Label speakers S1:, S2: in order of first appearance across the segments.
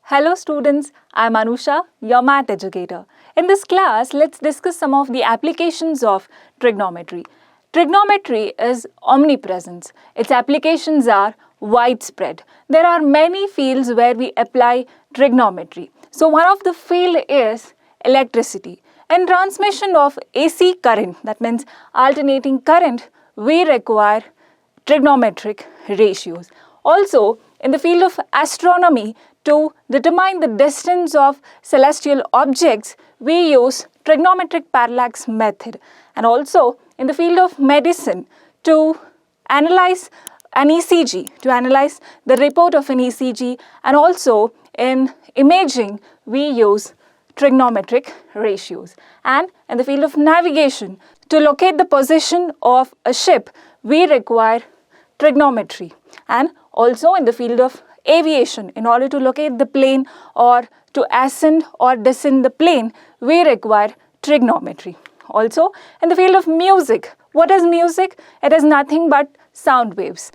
S1: Hello students, I am Anusha, your math educator. In this class, let's discuss some of the applications of trigonometry. Trigonometry is omnipresent. Its applications are widespread. There are many fields where we apply trigonometry. So one of the field is electricity. In transmission of AC current, that means alternating current, we require trigonometric ratios. Also, in the field of astronomy, to determine the distance of celestial objects, we use trigonometric parallax method. And also, in the field of medicine, to analyze an ECG, to analyze the report of an ECG, and also in imaging, we use trigonometric ratios. And in the field of navigation, to locate the position of a ship, we require trigonometry. And also in the field of aviation, in order to locate the plane or to ascend or descend the plane, we require trigonometry. Also, in the field of music, what is music? It is nothing but sound waves.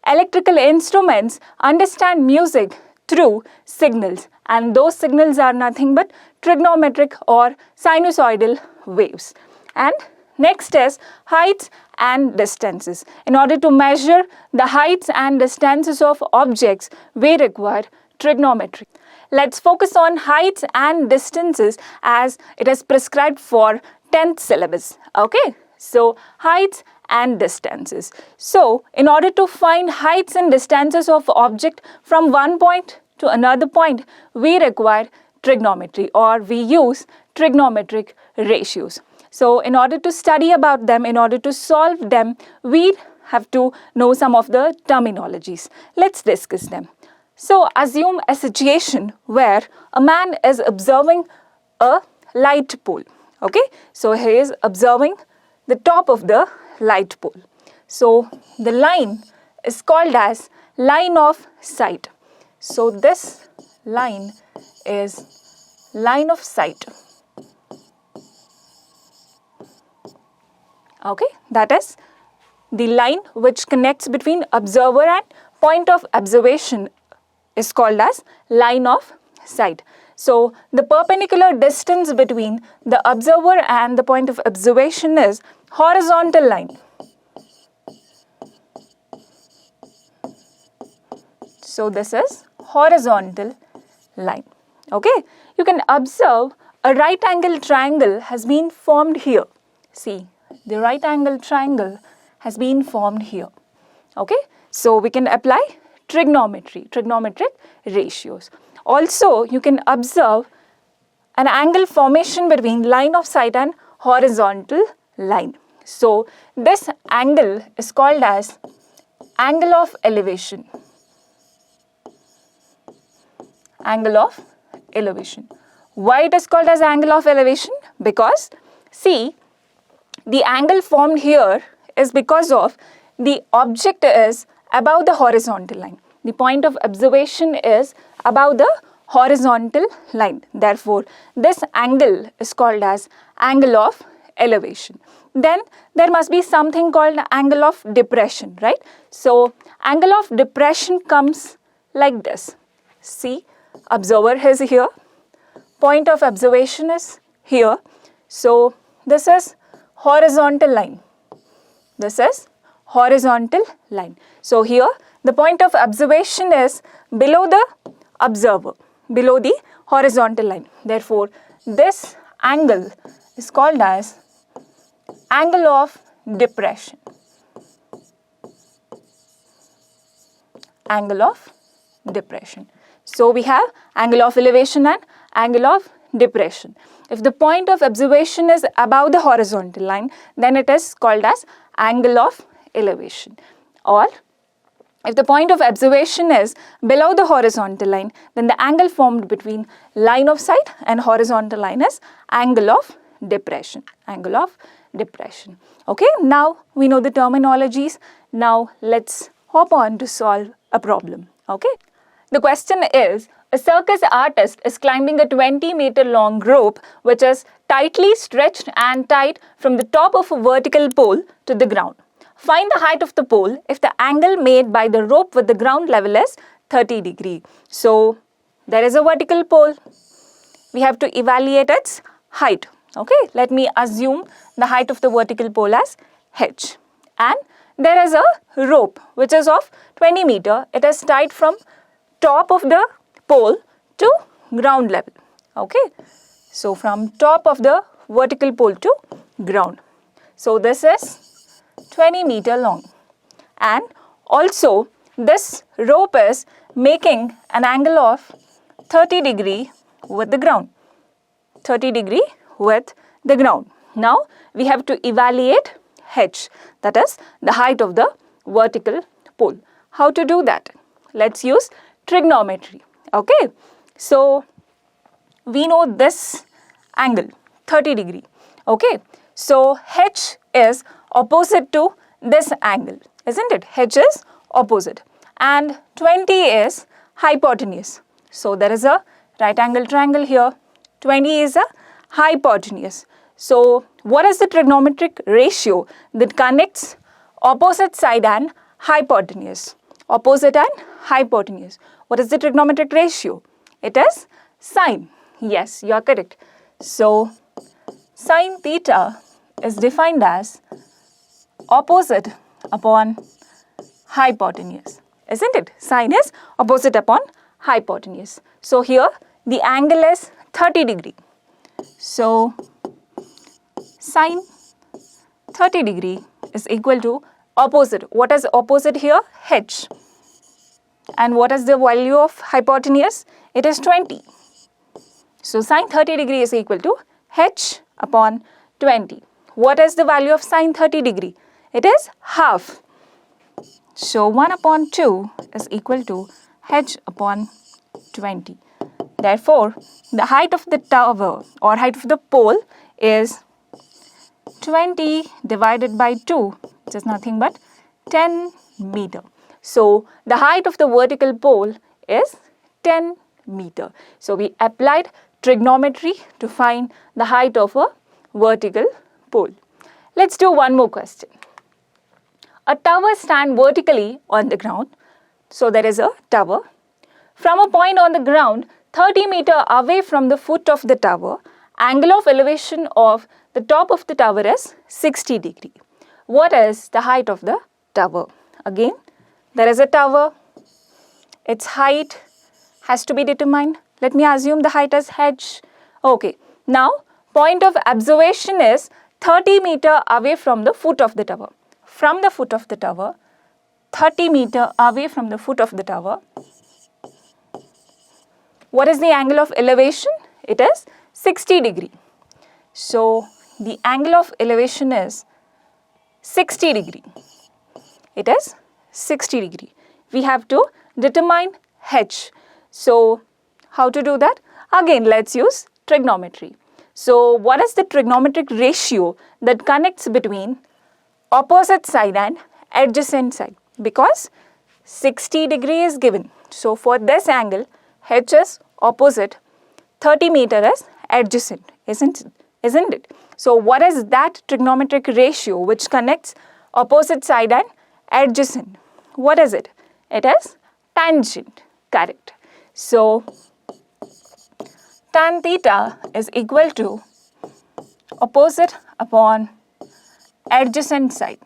S1: Electrical instruments understand music through signals, and those signals are nothing but trigonometric or sinusoidal waves. And next is heights and distances. In order to measure the heights and distances of objects, we require trigonometry. Let's focus on heights and distances as it is prescribed for 10th syllabus. Okay, so heights and distances. So, in order to find heights and distances of object from one point to another point, we require trigonometry, or we use trigonometric ratios. So, in order to study about them, in order to solve them, we have to know some of the terminologies. Let's discuss them. So, assume a situation where a man is observing a light pole. Okay, so he is observing the top of the light pole. So, the line is called as line of sight. So, this line is line of sight. Okay, that is the line which connects between observer and point of observation is called as line of sight. So, the perpendicular distance between the observer and the point of observation is horizontal line. So, this is horizontal line. Okay, you can observe a right angle triangle has been formed here. See, the right angle triangle has been formed here. Okay, so we can apply trigonometry, trigonometric ratios. Also, you can observe an angle formation between line of sight and horizontal line. So, this angle is called as angle of elevation. Angle of elevation. Why it is called as angle of elevation? Because, see, the angle formed here is because of the object is above the horizontal line. The point of observation is above the horizontal line. Therefore, this angle is called as angle of elevation. Then there must be something called angle of depression, right? So, angle of depression comes like this. See, observer is here, point of observation is here. So, this is horizontal line. This is horizontal line. So, here the point of observation is below the observer, below the horizontal line. Therefore, this angle is called as angle of depression. Angle of depression. So, we have angle of elevation and angle of depression. If the point of observation is above the horizontal line, then it is called as angle of elevation. Or if the point of observation is below the horizontal line, then the angle formed between line of sight and horizontal line is angle of depression. Angle of depression. Okay, now we know the terminologies. Now let's hop on to solve a problem. Okay, the question is, a circus artist is climbing a 20-meter long rope which is tightly stretched and tied from the top of a vertical pole to the ground. Find the height of the pole if the angle made by the rope with the ground level is 30 degree. So there is a vertical pole. We have to evaluate its height. Okay, let me assume the height of the vertical pole as h. And there is a rope which is of 20 meter. It is tied from top of the pole to ground level. Okay, so from top of the vertical pole to ground. So this is 20 meter long, and also this rope is making an angle of 30 degree with the ground. 30 degree with the ground. Now we have to evaluate h, that is the height of the vertical pole. How to do that? Let's use trigonometry. Okay, so we know this angle 30 degree. Okay, so h is opposite to this angle, isn't it? H is opposite and 20 is hypotenuse. So there is a right angle triangle here. 20 is a hypotenuse. So what is the trigonometric ratio that connects opposite side and hypotenuse? Opposite and hypotenuse. What is the trigonometric ratio? It is sine. Yes, you are correct. So sine theta is defined as opposite upon hypotenuse, isn't it? Sine is opposite upon hypotenuse. So here the angle is 30 degree. So sine 30 degree is equal to opposite. What is opposite here? H. And what is the value of hypotenuse? It is 20. So sine 30 degree is equal to h upon 20. What is the value of sine 30 degree? It is half. So 1 upon 2 is equal to h upon 20. Therefore, the height of the tower or height of the pole is 20 divided by 2, which is nothing but 10 meter. So the height of the vertical pole is 10 meter. So we applied trigonometry to find the height of a vertical pole. Let's do one more question. A tower stands vertically on the ground. So there is a tower. From a point on the ground 30 meter away from the foot of the tower, angle of elevation of the top of the tower is 60 degree. What is the height of the tower? Again, there is a tower. Its height has to be determined. Let me assume the height is h. Okay. Now, point of observation is 30 meter away from the foot of the tower. From the foot of the tower, 30 meter away from the foot of the tower. What is the angle of elevation? It is 60 degree. So, the angle of elevation is 60 degree. It is 60 degree. We have to determine h. So, how to do that? Again, let's use trigonometry. So, what is the trigonometric ratio that connects between opposite side and adjacent side? Because 60 degree is given. So, for this angle, h is opposite, 30 meter is adjacent, isn't it? So, what is that trigonometric ratio which connects opposite side and adjacent? What is it? It is tangent, correct. So, tan theta is equal to opposite upon adjacent side.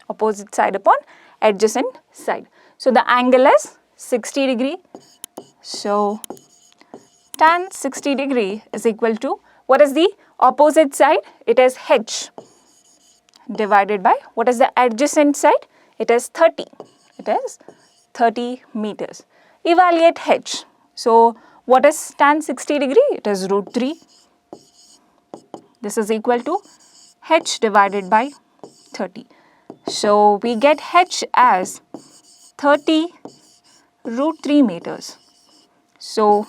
S1: Opposite side upon adjacent side. So, the angle is 60 degree. So, tan 60 degree is equal to, what is the opposite side? It is h divided by, what is the adjacent side? It is 30. It is 30 meters. Evaluate h. So, what is tan 60 degree? It is root 3. This is equal to h divided by 30. So, we get h as 30 root 3 meters. So,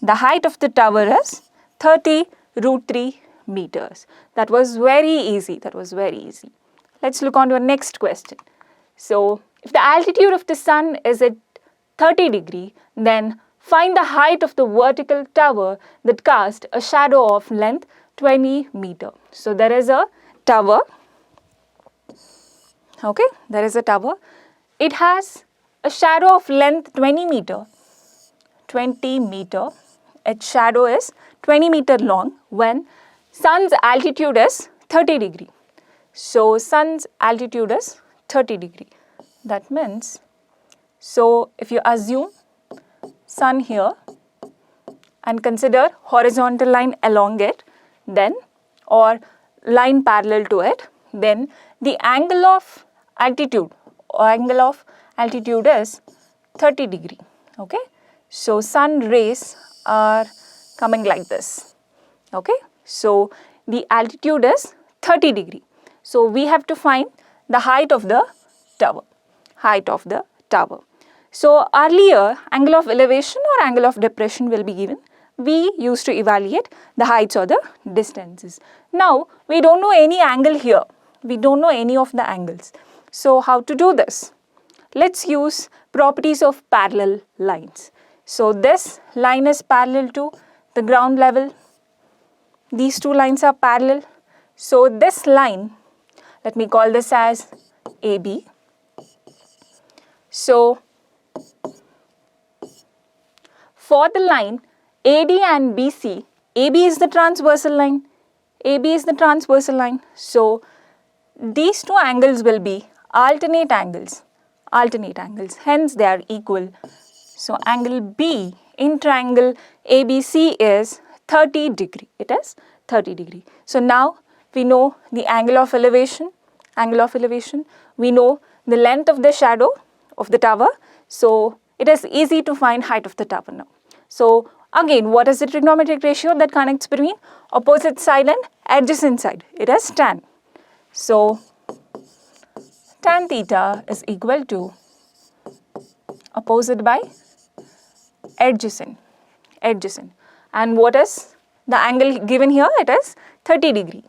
S1: the height of the tower is 30 root 3 meters. That was very easy. Let's look on to our next question. So, if the altitude of the sun is at 30 degree, then find the height of the vertical tower that casts a shadow of length 20 meter. So, there is a tower Okay, there is a tower. It has a shadow of length 20 meter. 20 meter. Its shadow is 20 meter long when sun's altitude is 30 degree. So sun's altitude is 30 degree. That means, so if you assume sun here and consider horizontal line along it, then or line parallel to it, then the angle of altitude is 30 degree. Okay, so sun rays are coming like this. Okay, so the altitude is 30 degree. So we have to find the height of the tower. So earlier, angle of elevation or angle of depression will be given. We used to evaluate the heights or the distances. Now we don't know any angle here. We don't know any of the angles. So how to do this? Let's use properties of parallel lines. So this line is parallel to the ground level. These two lines are parallel. So this line, let me call this as AB. So for the line AD and BC, AB is the transversal line. So these two angles will be alternate angles. Hence they are equal. So angle B in triangle ABC is 30 degree. It is 30 degree. So now we know the angle of elevation. We know the length of the shadow of the tower. So it is easy to find height of the tower now. So again, what is the trigonometric ratio that connects between opposite side and adjacent side? It is tan. So tan theta is equal to opposite by adjacent. And what is the angle given here? It is 30 degree.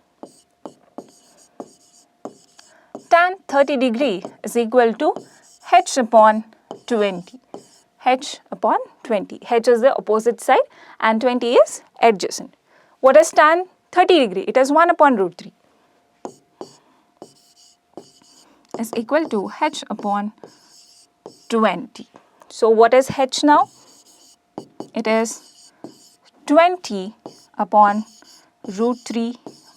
S1: Tan 30 degree is equal to h upon 20. H is the opposite side and 20 is adjacent. What is tan 30 degree? It is 1 upon root 3. Is equal to h upon 20. So what is h now? It is 20 upon root 3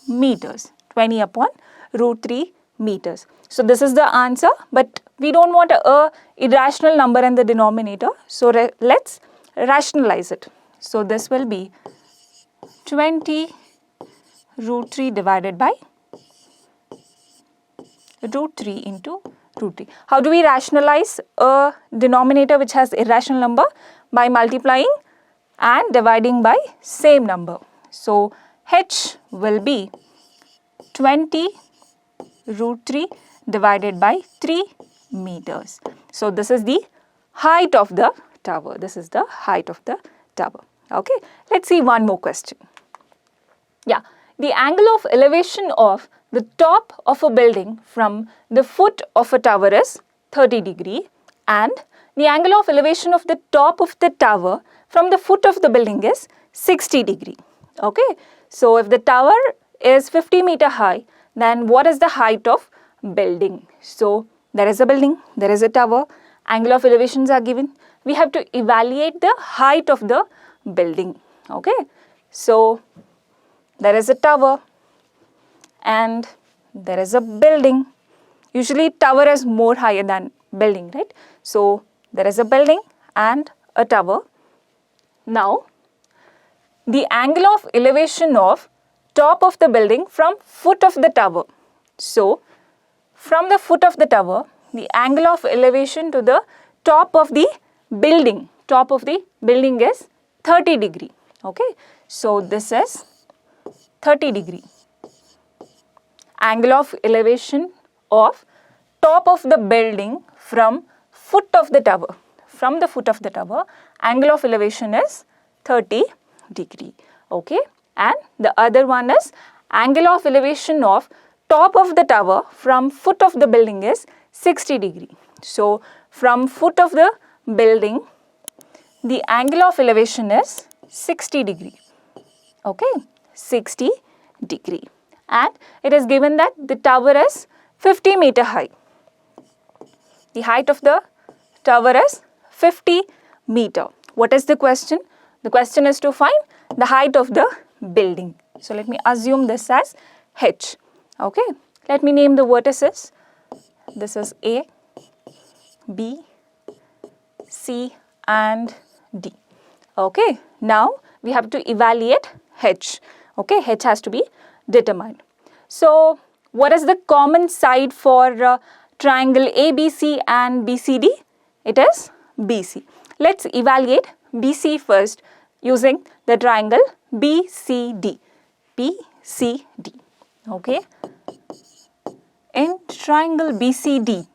S1: meters. 20 upon root 3 meters. So this is the answer, but we don't want a irrational number in the denominator. So let's rationalize it. So this will be 20 root 3 divided by root 3 into root 3. How do we rationalize a denominator which has irrational number? By multiplying and dividing by same number. So h will be 20 root 3 divided by 3 meters. So this is the height of the tower. Okay, let's see one more question. Yeah, the angle of elevation of the top of a building from the foot of a tower is 30 degree and the angle of elevation of the top of the tower from the foot of the building is 60 degree. Okay, so if the tower is 50 meter high, then what is the height of building? So there is a building, there is a tower, angle of elevations are given. We have to evaluate the height of the building. Okay, so there is a tower and there is a building. Usually tower is more higher than building, right? So there is a building and a tower. Now the angle of elevation of top of the building from foot of the tower. So from the foot of the tower, the angle of elevation to the top of the building is 30 degree. Okay, so this is 30 degree. Angle of elevation of top of the building from foot of the tower. From the foot of the tower, angle of elevation is 30 degree. Okay, and the other one is angle of elevation of top of the tower from foot of the building is 60 degree. So from foot of the building, the angle of elevation is 60 degree. Okay, 60 degree. And it is given that the tower is 50 meter high. The height of the tower is 50 meter. What is the question? The question is to find the height of the building. So let me assume this as H. Okay. Let me name the vertices. This is A, B, C and D. Okay. Now we have to evaluate H. Okay. H has to be determined. So what is the common side for triangle ABC and BCD? It is BC. Let's evaluate BC first using the triangle BCD. BCD. Okay. In triangle BCD,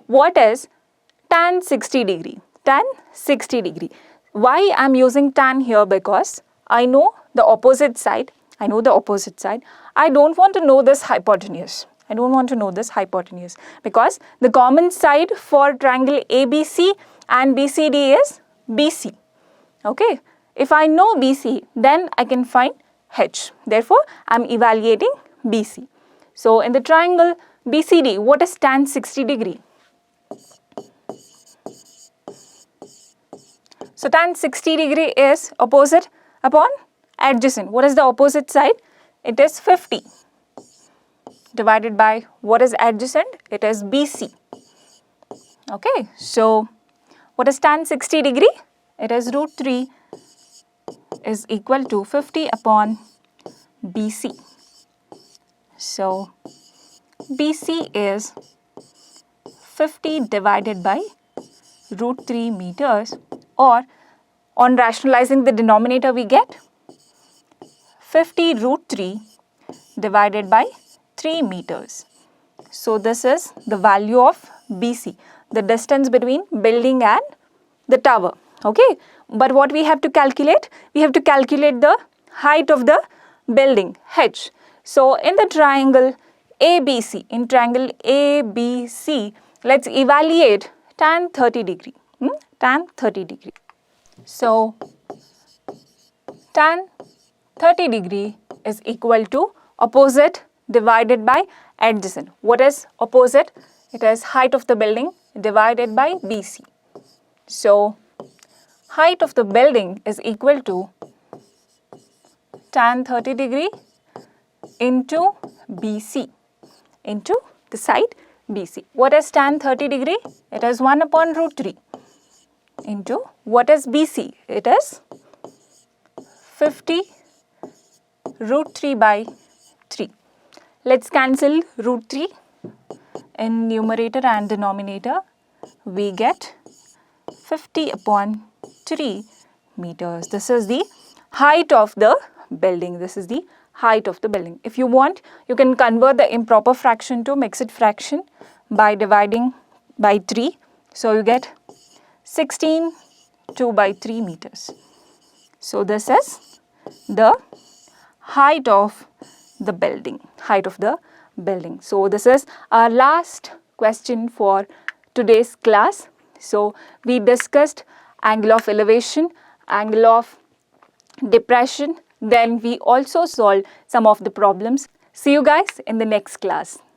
S1: what is tan 60 degree? Tan 60 degree. Why I am using tan here? Because I know the opposite side. I don't want to know this hypotenuse. Because the common side for triangle ABC and BCD is BC. Okay. If I know BC, then I can find H. Therefore, I am evaluating BC. So, in the triangle BCD, what is tan 60 degree? So, tan 60 degree is opposite upon adjacent. What is the opposite side? It is 50. Divided by what is adjacent? It is BC. Okay. So, what is tan 60 degree? It is root 3 is equal to 50 upon BC. So, BC is 50 divided by root 3 meters, or on rationalizing the denominator we get 50 root 3 divided by 3 meters. So, this is the value of BC, the distance between building and the tower. Okay. But what we have to calculate? We have to calculate the height of the building, H. So, in the triangle ABC, let's evaluate tan 30 degree. Tan 30 degree. So, tan 30 degree is equal to opposite divided by adjacent. What is opposite? It is height of the building divided by BC. So, height of the building is equal to tan 30 degree into BC, into the side BC. What is tan 30 degree? It is 1 upon root 3 into what is BC? It is 50 root 3 by 3. Let's cancel root 3 in numerator and denominator. We get 50 upon 3 meters. This is the height of the building. If you want, you can convert the improper fraction to mixed fraction by dividing by 3. So, you get 16 2 by 3 meters. So, this is the height of the building. So, this is our last question for today's class. So, we discussed angle of elevation, angle of depression, then we also solved some of the problems. See you guys in the next class.